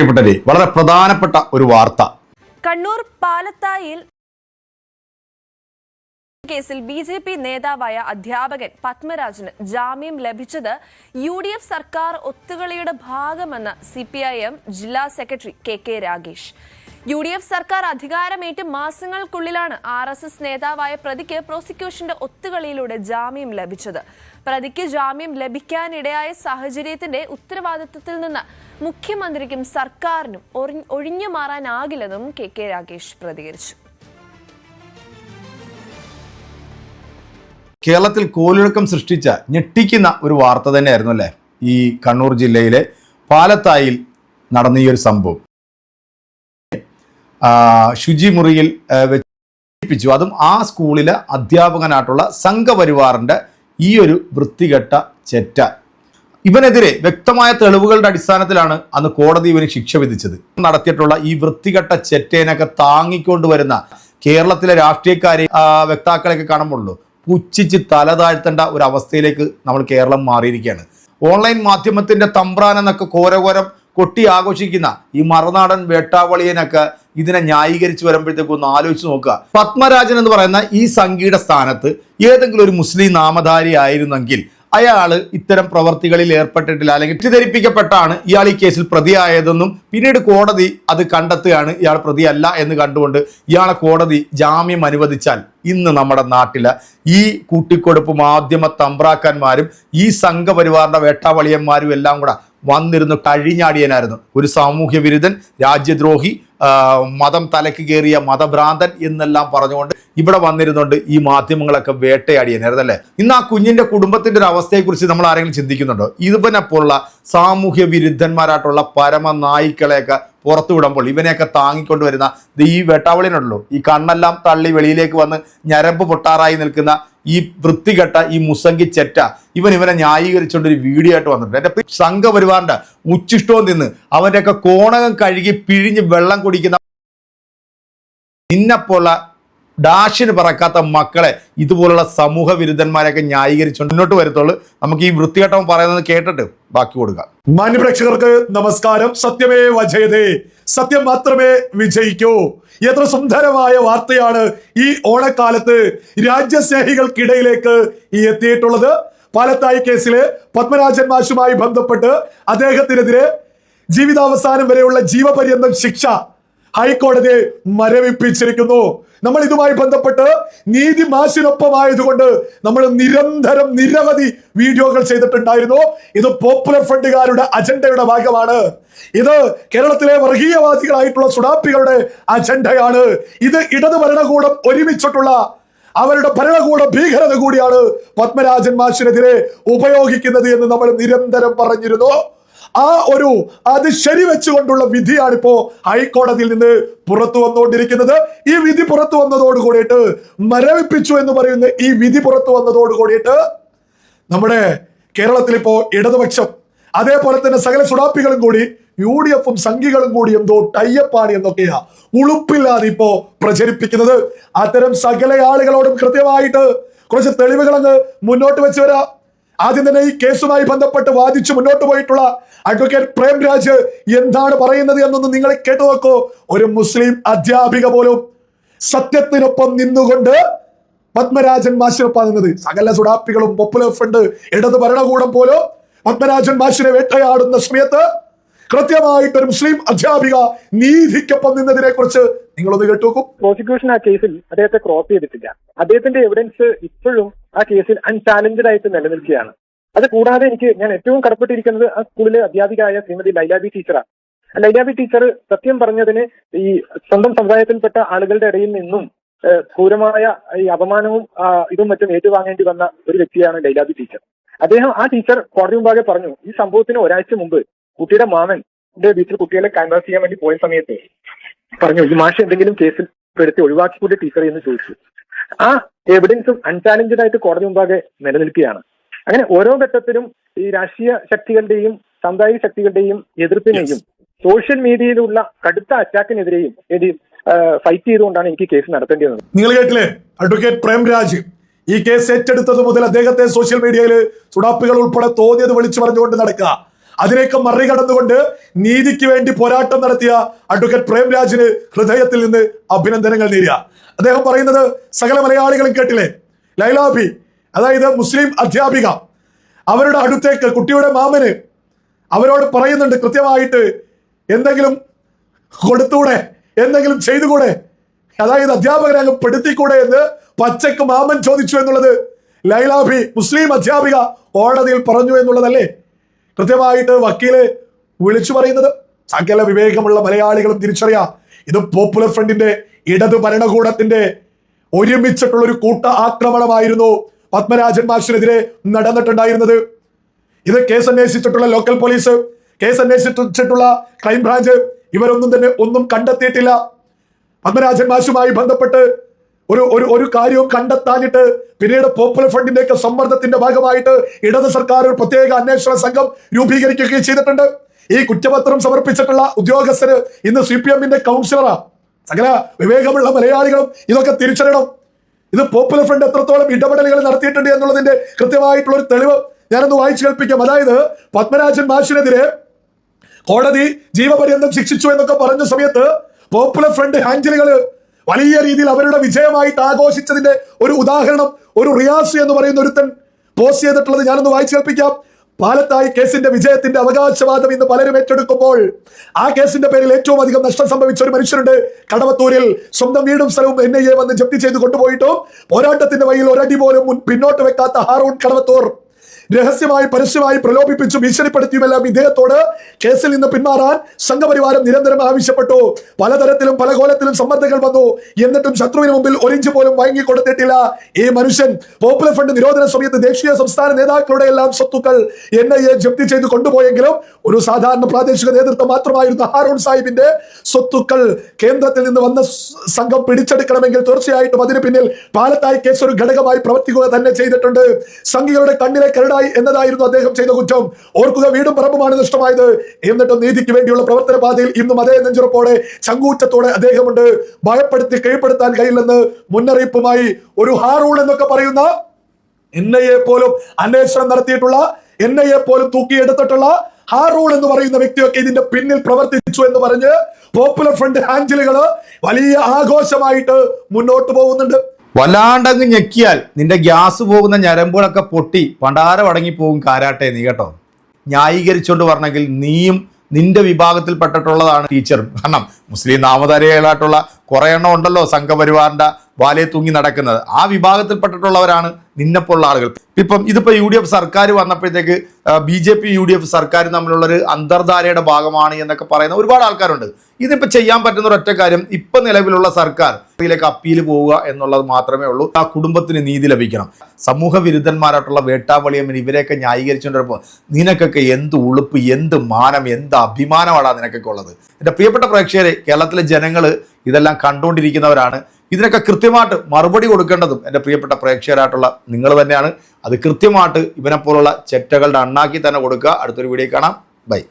വളരെ പ്രധാനപ്പെട്ട ഒരു വാർത്ത. കണ്ണൂർ പാലത്തായിൽ കേസിൽ ബിജെപി നേതാവായ അധ്യാപകൻ പത്മരാജന് ജാമ്യം ലഭിച്ചത് UDF സർക്കാർ ഒത്തുകളിയുടെ ഭാഗമെന്ന് CPIM ജില്ലാ സെക്രട്ടറി കെ രാഗേഷ്. UDF സർക്കാർ അധികാരമേറ്റ് മാസങ്ങൾക്കുള്ളിലാണ് RSS നേതാവായ പ്രതിക്ക് പ്രോസിക്യൂഷന്റെ ഒത്തുകളിയിലൂടെ ജാമ്യം ലഭിച്ചത്. പ്രതിക്ക് ജാമ്യം ലഭിക്കാനിടയായ സാഹചര്യത്തിന്റെ ഉത്തരവാദിത്തത്തിൽ നിന്ന് മുഖ്യമന്ത്രിക്കും സർക്കാരിനും ഒഴിഞ്ഞു മാറാനാകില്ലെന്നും കെ രാഗേഷ് പ്രതികരിച്ചു. കേരളത്തിൽ കോളിളക്കം സൃഷ്ടിച്ച ഞെട്ടിക്കുന്ന ഒരു വാർത്ത തന്നെയായിരുന്നു അല്ലേ ഈ കണ്ണൂർ ജില്ലയിലെ പാലത്തായിൽ നടന്ന ഈ ഒരു സംഭവം. ശുചിമുറിയിൽ വെച്ചു, അതും ആ സ്കൂളിലെ അധ്യാപകനായിട്ടുള്ള സംഘപരിവാറിന്റെ ഈ ഒരു വൃത്തികെട്ട ചെറ്റ. ഇവനെതിരെ വ്യക്തമായ തെളിവുകളുടെ അടിസ്ഥാനത്തിലാണ് അന്ന് കോടതി ഇവന് ശിക്ഷ വിധിച്ചത്. നടത്തിയിട്ടുള്ള ഈ വൃത്തികെട്ട ചെറ്റേനൊക്കെ താങ്ങിക്കൊണ്ടുവരുന്ന കേരളത്തിലെ രാഷ്ട്രീയക്കാരെ വ്യക്താക്കളെയൊക്കെ കാണുമ്പോഴല്ലോ പുച്ഛിച്ച് തല താഴ്ത്തേണ്ട ഒരു അവസ്ഥയിലേക്ക് നമ്മൾ കേരളം മാറിയിരിക്കുകയാണ്. ഓൺലൈൻ മാധ്യമത്തിന്റെ തമ്പ്രാൻ എന്നൊക്കെ കോരകോരം കൊട്ടി ആഘോഷിക്കുന്ന ഈ മറുനാടൻ വേട്ടാവളിയനൊക്കെ ഇതിനെ ന്യായീകരിച്ച് വരുമ്പോഴത്തേക്ക് ഒന്ന് ആലോചിച്ച് നോക്കുക. പത്മരാജൻ എന്ന് പറയുന്ന ഈ സംഘിയുടെ സ്ഥാനത്ത് ഏതെങ്കിലും ഒരു മുസ്ലിം നാമധാരി ആയിരുന്നെങ്കിൽ അയാൾ ഇത്തരം പ്രവർത്തികളിൽ ഏർപ്പെട്ടിട്ടില്ല, അല്ലെങ്കിൽ തെറ്റിദ്ധരിപ്പിക്കപ്പെട്ടാണ് ഇയാൾ ഈ കേസിൽ പ്രതിയായതെന്നും പിന്നീട് കോടതി അത് കണ്ടെത്തുകയാണ് ഇയാൾ പ്രതിയല്ല എന്ന് കണ്ടുകൊണ്ട് ഇയാളെ കോടതി ജാമ്യം അനുവദിച്ചാൽ ഇന്ന് നമ്മുടെ നാട്ടില് ഈ കൂട്ടിക്കൊടുപ്പ് മാധ്യമ തമ്പ്രാക്കന്മാരും ഈ സംഘപരിവാറിന്റെ വേട്ടാവളിയന്മാരും എല്ലാം കൂടെ വന്നിരുന്നു കഴിഞ്ഞാടിയനായിരുന്നു. ഒരു സാമൂഹ്യ വിരുദ്ധൻ, രാജ്യദ്രോഹി, മതം തലക്ക് കയറിയ മതഭ്രാന്തൻ എന്നെല്ലാം പറഞ്ഞുകൊണ്ട് ഇവിടെ വന്നിരുന്നുണ്ട് ഈ മാധ്യമങ്ങളൊക്കെ വേട്ടയാടിയനായിരുന്നു അല്ലേ. ഇന്ന് ആ കുഞ്ഞിന്റെ കുടുംബത്തിന്റെ ഒരു അവസ്ഥയെക്കുറിച്ച് നമ്മൾ ആരെങ്കിലും ചിന്തിക്കുന്നുണ്ടോ? ഇവനെപ്പോലുള്ള സാമൂഹ്യ വിരുദ്ധന്മാരായിട്ടുള്ള പരമ നായ്ക്കളെയൊക്കെ പുറത്തു വിടുമ്പോൾ ഇവനെയൊക്കെ താങ്ങിക്കൊണ്ടുവരുന്ന ഈ വേട്ടാവളിനുണ്ടല്ലോ, ഈ കണ്ണെല്ലാം തള്ളി വെളിയിലേക്ക് വന്ന് ഞരമ്പ് പൊട്ടാറായി നിൽക്കുന്ന ഈ വൃത്തികെട്ട ഈ മുസങ്കി ചെറ്റ ഇവനെ ന്യായീകരിച്ചുകൊണ്ട് ഒരു വീഡിയോ ആയിട്ട് വന്നിട്ടുണ്ട്. എൻ്റെ സംഘപരിവാറിന്റെ ഉച്ചിഷ്ടവും തിന്ന് അവൻ്റെയൊക്കെ കോണകം കഴുകി പിഴിഞ്ഞ് വെള്ളം കുടിക്കുന്ന നിന്നെപ്പോലുള്ള ഡാഷിന് പറക്കാത്ത മക്കളെ ഇതുപോലുള്ള സമൂഹ വിരുദ്ധന്മാരെയൊക്കെ ന്യായീകരിച്ചുകൊണ്ട് മുന്നോട്ട് വരത്തുള്ളൂ. നമുക്ക് ഈ വൃത്തികെട്ടവൻ പറയുന്നത് കേട്ടിട്ട് ബാക്കി കൊടുക്കാം. മാന്യപ്രേക്ഷകർക്ക് നമസ്കാരം. സത്യമേ വജയതേ, സത്യം മാത്രമേ വിജയിക്കൂ. എത്ര സുന്ദരമായ വാർത്തയാണ് ഈ ഓണക്കാലത്ത് രാജ്യസ്നേഹികൾക്കിടയിലേക്ക് എത്തിയിട്ടുള്ളത്. പാലത്തായി കേസില് പത്മരാജൻ മാഷുമായി ബന്ധപ്പെട്ട് അദ്ദേഹത്തിനെതിരെ ജീവിതാവസാനം വരെയുള്ള ജീവപര്യന്തം ശിക്ഷ ഹൈക്കോടതി മരവിപ്പിച്ചിരിക്കുന്നു. നമ്മൾ ഇതുമായി ബന്ധപ്പെട്ട് നീതി മാഷിനൊപ്പമായതുകൊണ്ട് നമ്മൾ നിരന്തരം നിരവധി വീഡിയോകൾ ചെയ്തിട്ടുണ്ടായിരുന്നു. ഇത് പോപ്പുലർ ഫ്രണ്ടുകാരുടെ അജണ്ടയുടെ ഭാഗമാണ്. ഇത് കേരളത്തിലെ വർഗീയവാദികളായിട്ടുള്ള സുഡാപ്പികളുടെ അജണ്ടയാണ്. ഇത് ഇടത് ഭരണകൂടം ഒരുമിച്ചിട്ടുള്ള അവരുടെ ഭരണകൂട ഭീകരത കൂടിയാണ് പത്മരാജൻ മാഷിനെതിരെ ഉപയോഗിക്കുന്നത് എന്ന് നമ്മൾ നിരന്തരം പറഞ്ഞിരുന്നു. അത് ശരിവെച്ചുകൊണ്ടുള്ള വിധിയാണിപ്പോ ഹൈക്കോടതിയിൽ നിന്ന് പുറത്തു വന്നുകൊണ്ടിരിക്കുന്നത്. ഈ വിധി പുറത്തു വന്നതോട് കൂടിയിട്ട് മരവിപ്പിച്ചു എന്ന് പറയുന്ന ഈ വിധി പുറത്തു വന്നതോട് കൂടിയിട്ട് നമ്മുടെ കേരളത്തിൽ ഇപ്പോ ഇടതുപക്ഷം അതേപോലെ തന്നെ സകല സുഡാപ്പികളും കൂടി UDFും സംഘികളും കൂടി എന്തോ ടൈപ്പാണ് എന്നൊക്കെയാ ഉളുപ്പില്ലാതെ ഇപ്പോ പ്രചരിപ്പിക്കുന്നത്. അത്തരം സകല ആളുകളോടും കൃത്യമായിട്ട് കുറച്ച് തെളിവുകളങ്ങ് മുന്നോട്ട് വെച്ച് വരാം. ആദ്യം തന്നെ ഈ കേസുമായി ബന്ധപ്പെട്ട് വാദിച്ച് മുന്നോട്ട് പോയിട്ടുള്ള അഡ്വക്കേറ്റ് പ്രേംരാജ് എന്താണ് പറയുന്നത് എന്നൊന്ന് നിങ്ങൾ കേട്ടു നോക്കൂ. ഒരു മുസ്ലിം അധ്യാപിക പോലും സത്യത്തിനൊപ്പം നിന്നുകൊണ്ട് പത്മരാജൻ മാഷിനൊപ്പം നിന്നത്. സകല സുഡാപ്പികളും പോപ്പുലർ ഫ്രണ്ട് ഇടത് ഭരണകൂടം പോലും പത്മരാജൻ മാഷിനെ വേട്ടയാടുന്ന സമയത്ത് കൃത്യമായിട്ട് ഒരു മുസ്ലിം അധ്യാപിക നീതിക്കൊപ്പം നിന്നതിനെ കുറിച്ച് നിങ്ങളൊന്ന് കേട്ടുനോക്കും. പ്രോസിക്യൂഷൻ ആ കേസിൽ അദ്ദേഹത്തെ ക്രോസ് ചെയ്തിട്ടില്ല. അദ്ദേഹത്തിന്റെ എവിഡൻസ് ഇപ്പോഴും ആ കേസിൽ അൺചാലഞ്ചഡ് ആയിട്ട് നിലനിൽക്കുകയാണ്. അത് കൂടാതെ ഞാൻ ഏറ്റവും കടപ്പെട്ടിരിക്കുന്നത് ആ സ്കൂളിലെ അധ്യാപികയായ ശ്രീമതി ലൈലാബി ടീച്ചറാണ്. ലൈലാബി ടീച്ചർ സത്യം പറഞ്ഞതിന് ഈ സ്വന്തം സമുദായത്തിൽപ്പെട്ട ആളുകളുടെ ഇടയിൽ നിന്നും ക്രൂരമായ ഈ അപമാനവും ഇതും മറ്റും ഏറ്റുവാങ്ങേണ്ടി വന്ന ഒരു വ്യക്തിയാണ് ലൈലാബി ടീച്ചർ. ആ ടീച്ചർ കോടതി മുമ്പാകെ പറഞ്ഞു, ഈ സംഭവത്തിന് ഒരാഴ്ച മുമ്പ് കുട്ടിയുടെ മാമന്റെ വീട്ടിൽ കുട്ടികളെ ക്യാൻവാസ് ചെയ്യാൻ വേണ്ടി പോയ സമയത്ത് പറഞ്ഞു, ഈ മാഷ് എന്തെങ്കിലും കേസിൽ പെടുത്തി ഒഴിവാക്കിക്കൂടെ ടീച്ചർ എന്ന് ചോദിച്ചു. ആ എവിഡൻസും അൺചാലഞ്ചഡ് ആയിട്ട് കോടതി മുമ്പാകെ നിലനിൽക്കുകയാണ്. അങ്ങനെ ഓരോ ഘട്ടത്തിലും ഈ രാഷ്ട്രീയ ശക്തികളുടെയും സാമുദായിക ശക്തികളുടെയും എതിർപ്പിനെയും സോഷ്യൽ മീഡിയയിലുള്ള കടുത്ത അറ്റാക്കിനെതിരെയും ഫൈറ്റ് ചെയ്തുകൊണ്ടാണ് എനിക്ക് കേസ് നടത്തേണ്ടി വന്നത്. നിങ്ങൾ കേട്ടില്ലേ അഡ്വക്കേറ്റ് പ്രേംരാജ് ഈ കേസ് ഏറ്റെടുത്തത് മുതൽ അദ്ദേഹത്തെ സോഷ്യൽ മീഡിയയിൽ സുഡാപ്പികൾ ഉൾപ്പെടെ തോന്നിയത് വിളിച്ചു പറഞ്ഞുകൊണ്ട് നടക്കുക. അതിലേക്ക് മറികടന്നുകൊണ്ട് നീതിക്ക് വേണ്ടി പോരാട്ടം നടത്തിയ അഡ്വക്കേറ്റ് പ്രേംരാജിന് ഹൃദയത്തിൽ നിന്ന് അഭിനന്ദനങ്ങൾ നേരുക. അദ്ദേഹം പറയുന്നത് സകല മലയാളികളും കേട്ടില്ലേ? ലൈലാബി, അതായത് മുസ്ലിം അധ്യാപിക, അവരുടെ അടുത്തേക്ക് കുട്ടിയുടെ മാമന് അവരോട് പറയുന്നുണ്ട് കൃത്യമായിട്ട്, എന്തെങ്കിലും കൊടുത്തൂടെ, എന്തെങ്കിലും ചെയ്തുകൂടെ, അതായത് അധ്യാപകരെ അങ്ങ് പെടുത്തിക്കൂടെ എന്ന് പച്ചക്ക് മാമൻ ചോദിച്ചു എന്നുള്ളത് ലൈലാബി മുസ്ലിം അധ്യാപിക കോടതിയിൽ പറഞ്ഞു എന്നുള്ളതല്ലേ കൃത്യമായിട്ട് വക്കീല് വിളിച്ചു പറയുന്നത്? സകല വിവേകമുള്ള മലയാളികളും തിരിച്ചറിയാം, ഇത് പോപ്പുലർ ഫ്രണ്ടിന്റെ ഇടത് ഭരണകൂടത്തിന്റെ ഒരുമിച്ചിട്ടുള്ള ഒരു കൂട്ട ആക്രമണമായിരുന്നു പത്മരാജൻ മാഷിനെതിരെ നടന്നിട്ടുണ്ടായിരുന്നത്. ഇത് കേസ് അന്വേഷിച്ചിട്ടുള്ള ലോക്കൽ പോലീസ്, കേസ് അന്വേഷിച്ചിട്ടുള്ള ക്രൈംബ്രാഞ്ച് ഇവരൊന്നും തന്നെ ഒന്നും കണ്ടെത്തിയിട്ടില്ല. പത്മരാജൻ മാഷുമായി ബന്ധപ്പെട്ട് ഒരു കാര്യവും കണ്ടെത്താനിട്ട് പിന്നീട് പോപ്പുലർ ഫ്രണ്ടിന്റെ ഒക്കെ സമ്മർദ്ദത്തിന്റെ ഭാഗമായിട്ട് ഇടത് സർക്കാർ ഒരു പ്രത്യേക അന്വേഷണ സംഘം രൂപീകരിക്കുകയും ചെയ്തിട്ടുണ്ട്. ഈ കുറ്റപത്രം സമർപ്പിച്ചിട്ടുള്ള ഉദ്യോഗസ്ഥര് ഇന്ന് CPM-ന്റെ കൗൺസിലറാ. സകല വിവേകമുള്ള മലയാളികളും ഇതൊക്കെ തിരിച്ചറിയണം. ഇത് പോപ്പുലർ ഫ്രണ്ട് എത്രത്തോളം ഇടപെടലുകൾ നടത്തിയിട്ടുണ്ട് എന്നുള്ളതിന്റെ കൃത്യമായിട്ടുള്ള ഒരു തെളിവ് ഞാനൊന്ന് വായിച്ചു കേൾപ്പിക്കാം. അതായത് പത്മരാജൻ മാഷിനെതിരെ കോടതി ജീവപര്യന്തം ശിക്ഷിച്ചു എന്നൊക്കെ പറഞ്ഞ സമയത്ത് പോപ്പുലർ ഫ്രണ്ട് ഹാൻഡിലുകൾ വലിയ രീതിയിൽ അവരുടെ വിജയമായിട്ട് ആഘോഷിച്ചതിന്റെ ഒരു ഉദാഹരണം ഒരു റിയാസ് എന്ന് പറയുന്ന ഒരുത്തൻ പോസ്റ്റ് ചെയ്തിട്ടുള്ളത് ഞാനൊന്ന് വായിച്ചു കേൾപ്പിക്കാം. പാലത്തായി കേസിന്റെ വിജയത്തിന്റെ അവകാശവാദം ഇന്ന് പലരും ഏറ്റെടുക്കുമ്പോൾ ആ കേസിന്റെ പേരിൽ ഏറ്റവും അധികം നഷ്ടം സംഭവിച്ച ഒരു മനുഷ്യരുണ്ട് കടവത്തൂരിൽ. സ്വന്തം വീടും സ്ഥലവും NIA വന്ന് ജപ്തി ചെയ്ത് കൊണ്ടുപോയിട്ടും പോരാട്ടത്തിന്റെ വഴിയിൽ ഒരടി പോലും പിന്നോട്ട് വെക്കാത്ത ഹാറൂൺ കടവത്തൂർ രഹസ്യമായി പരസ്യമായി പ്രലോഭിപ്പിച്ചു ഭീഷണിപ്പെടുത്തിയുമെല്ലാം ഇദ്ദേഹത്തോട് കേസിൽ നിന്ന് പിന്മാറാൻ സംഘപരിവാരം നിരന്തരം ആവശ്യപ്പെട്ടു. പലതരത്തിലും പല കോലത്തിലും സമ്മർദ്ദങ്ങൾ വന്നു. എന്നിട്ടും ശത്രുവിന് മുമ്പിൽ ഒരിഞ്ച് പോലും വാങ്ങിക്കൊടുത്തിട്ടില്ല ഈ മനുഷ്യൻ. പോപ്പുലർ ഫ്രണ്ട് നിരോധന സമയത്ത് ദേശീയ സംസ്ഥാന നേതാക്കളുടെ എല്ലാം സ്വത്തുക്കൾ NIA ജപ്തി ചെയ്ത് കൊണ്ടുപോയെങ്കിലും ഒരു സാധാരണ പ്രാദേശിക നേതൃത്വം മാത്രമായിരുന്ന ഹാറൂൺ സാഹിബിന്റെ സ്വത്തുക്കൾ കേന്ദ്രത്തിൽ നിന്ന് വന്ന സംഘം പിടിച്ചെടുക്കണമെങ്കിൽ തീർച്ചയായിട്ടും അതിന് പിന്നിൽ പാലത്തായി കേസ് ഒരു ഘടകമായി പ്രവർത്തിക്കുക തന്നെ ചെയ്തിട്ടുണ്ട്. സംഘികളുടെ കണ്ണിലെ കരടായി എന്നതായിരുന്നു അദ്ദേഹം ചെയ്ത കുറ്റം. ഓർക്കുക, വീടും പറമ്പുമാണ് നഷ്ടമായത്. എന്നിട്ടും നീതിക്ക് വേണ്ടിയുള്ള പ്രവർത്തന പാതയിൽ ഇന്നും അതേ നെഞ്ചുറപ്പോടെ ചങ്കൂറ്റത്തോടെ അദ്ദേഹമുണ്ട്. ഭയപ്പെടുത്തി കീഴ്പ്പെടുത്താൻ കഴിയില്ലെന്ന് മുന്നറിയിപ്പുമായി ഒരു ഹാറൂൺ എന്നൊക്കെ പറയുന്ന NIA പോലും അന്വേഷണം നടത്തിയിട്ടുള്ള, NIA പോലും തൂക്കിയെടുത്തിട്ടുള്ള ഹാറൂൺ എന്ന് പറയുന്ന വ്യക്തിയൊക്കെ ഇതിന്റെ പിന്നിൽ പ്രവർത്തിച്ചു എന്ന് പറഞ്ഞ് പോപ്പുലർ ഫ്രണ്ട് ഹാൻഡിലുകള് വലിയ ആഘോഷമായിട്ട് മുന്നോട്ട് പോകുന്നുണ്ട്. വല്ലാണ്ടങ്ങ് ഞെക്കിയാൽ നിന്റെ ഗ്യാസ് പോകുന്ന ഞരമ്പുകളൊക്കെ പൊട്ടി പണ്ടാരം അടങ്ങി പോകും കാരാട്ടെ നീ കേട്ടോ. ന്യായീകരിച്ചുകൊണ്ട് പറഞ്ഞെങ്കിൽ നീയും നിന്റെ വിഭാഗത്തിൽപ്പെട്ടിട്ടുള്ളതാണ് ടീച്ചർ. കാരണം മുസ്ലിം നാമധാരികളായിട്ടുള്ള കുറേ എണ്ണം ഉണ്ടല്ലോ സംഘപരിവാറിന്റെ വാലയെ തൂങ്ങി നടക്കുന്നത്. ആ വിഭാഗത്തിൽപ്പെട്ടിട്ടുള്ളവരാണ് നിന്നെപ്പോലുള്ള ആളുകൾ. ഇപ്പം ഇതിപ്പോൾ UDF സർക്കാർ വന്നപ്പോഴത്തേക്ക് BJP UDF സർക്കാർ തമ്മിലുള്ളൊരു അന്തർധാരയുടെ ഭാഗമാണ് എന്നൊക്കെ പറയുന്ന ഒരുപാട് ആൾക്കാരുണ്ട്. ഇതിപ്പോൾ ചെയ്യാൻ പറ്റുന്ന ഒരൊറ്റ കാര്യം, ഇപ്പം നിലവിലുള്ള സർക്കാർ ഇതിലേക്ക് അപ്പീൽ പോവുക എന്നുള്ളത് മാത്രമേ ഉള്ളൂ. ആ കുടുംബത്തിന് നീതി ലഭിക്കണം. സമൂഹ വിരുദ്ധന്മാരായിട്ടുള്ള വേട്ടാവളിയമ്മൻ ഇവരെയൊക്കെ ന്യായീകരിച്ചുകൊണ്ടിരുമ്പോൾ നിനക്കൊക്കെ എന്ത് ഉളുപ്പ്, എന്ത് മാനം, എന്ത് അഭിമാനമാണ് നിനക്കൊക്കെ ഉള്ളത്. എൻ്റെ പ്രിയപ്പെട്ട പ്രേക്ഷകരെ, കേരളത്തിലെ ജനങ്ങൾ ഇതെല്ലാം കണ്ടുകൊണ്ടിരിക്കുന്നവരാണ്. ഇതിനൊക്കെ കൃത്യമായിട്ട് മറുപടി കൊടുക്കേണ്ടതും എൻ്റെ പ്രിയപ്പെട്ട പ്രേക്ഷകരായിട്ടുള്ള നിങ്ങൾ തന്നെയാണ്. അത് കൃത്യമായിട്ട് ഇവനെപ്പോലുള്ള ചെറ്റകളുടെ അണ്ണാക്കി തന്നെ കൊടുക്കുക. അടുത്തൊരു വീഡിയോ കാണാം. ബൈ.